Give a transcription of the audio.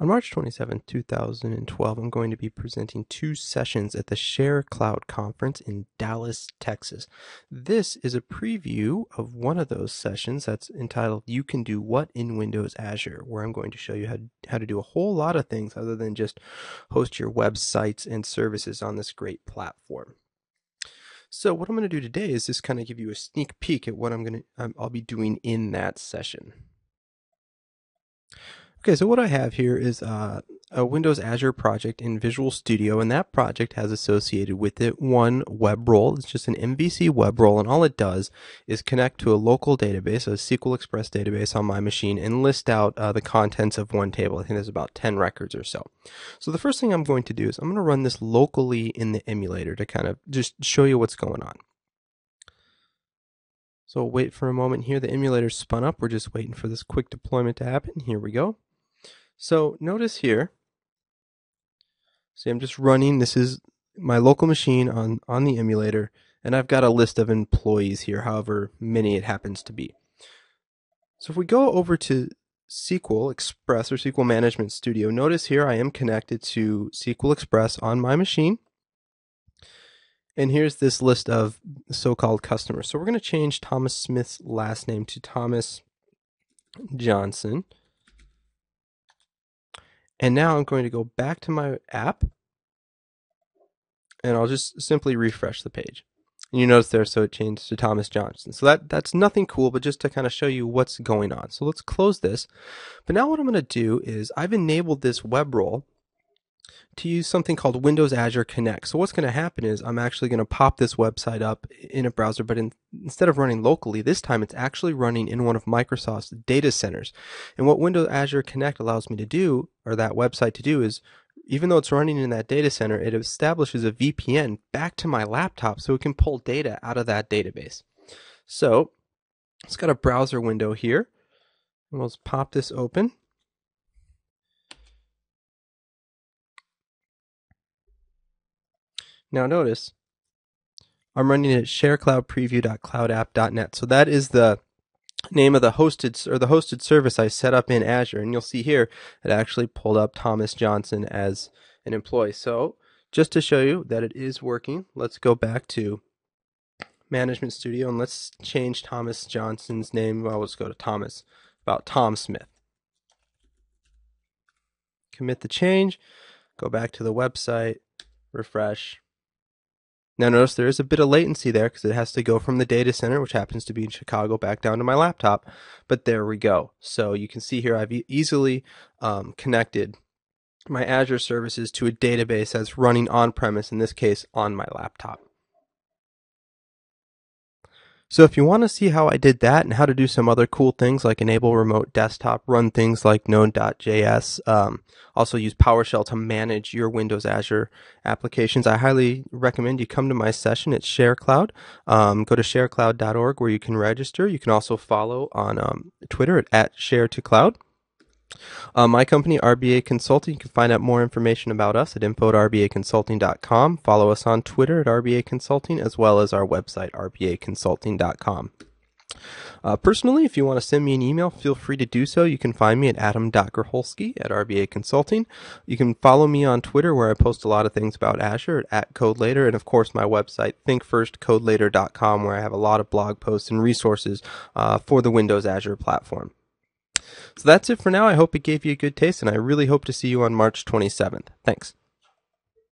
On March 27, 2012, I'm going to be presenting 2 sessions at the Share Cloud Conference in Dallas, Texas. This is a preview of one of those sessions that's entitled You Can Do What in Windows Azure, where I'm going to show you how to do a whole lot of things other than just host your websites and services on this great platform. So what I'm going to do today is just kind of give you a sneak peek at what I'll be doing in that session. Okay, so what I have here is a Windows Azure project in Visual Studio, and that project has associated with it one web role. It's just an MVC web role, and all it does is connect to a local database, a SQL Express database on my machine, and list out the contents of one table. I think there's about 10 records or so. So the first thing I'm going to do is I'm going to run this locally in the emulator to kind of just show you what's going on. So wait for a moment here. The emulator's spun up. We're just waiting for this quick deployment to happen. Here we go. So notice here, see, I'm just running, this is my local machine on the emulator, and I've got a list of employees here, however many it happens to be. So if we go over to SQL Express or SQL Management Studio, notice here I am connected to SQL Express on my machine. And here's this list of so-called customers. So we're going to change Thomas Smith's last name to Thomas Johnson. And now I'm going to go back to my app, and I'll just simply refresh the page. And you notice there, so it changed to Thomas Johnson. So that's nothing cool, but just to kind of show you what's going on. So let's close this. But now what I'm going to do is I've enabled this web role to use something called Windows Azure Connect. So what's going to happen is I'm actually going to pop this website up in a browser, but instead of running locally, this time it's actually running in one of Microsoft's data centers. And what Windows Azure Connect allows me to do, or that website to do, is even though it's running in that data center, it establishes a VPN back to my laptop so it can pull data out of that database. So it's got a browser window here, and we'll just pop this open. Now notice, I'm running at sharecloudpreview.cloudapp.net. So that is the name of the hosted service I set up in Azure. And you'll see here, it actually pulled up Thomas Johnson as an employee. So just to show you that it is working, let's go back to Management Studio and let's change Thomas Johnson's name. Well, let's go to Thomas, about Tom Smith. Commit the change, go back to the website, refresh. Now notice there is a bit of latency there because it has to go from the data center, which happens to be in Chicago, back down to my laptop. But there we go. So you can see here I've easily connected my Azure services to a database that's running on-premise, in this case on my laptop. So if you want to see how I did that and how to do some other cool things like enable remote desktop, run things like Node.js, also use PowerShell to manage your Windows Azure applications, I highly recommend you come to my session at ShareCloud. Go to sharecloud.org where you can register. You can also follow on Twitter at @ShareToCloud. My company, RBA Consulting, you can find out more information about us at info@rbaconsulting.com. Follow us on Twitter at RBA Consulting, as well as our website, rbaconsulting.com. Personally, if you want to send me an email, feel free to do so. You can find me at Adam.Grocholski at RBA Consulting. You can follow me on Twitter, where I post a lot of things about Azure at CodeLater, and of course my website, thinkfirstcodelater.com, where I have a lot of blog posts and resources for the Windows Azure platform. So that's it for now. I hope it gave you a good taste, and I really hope to see you on March 27th. Thanks.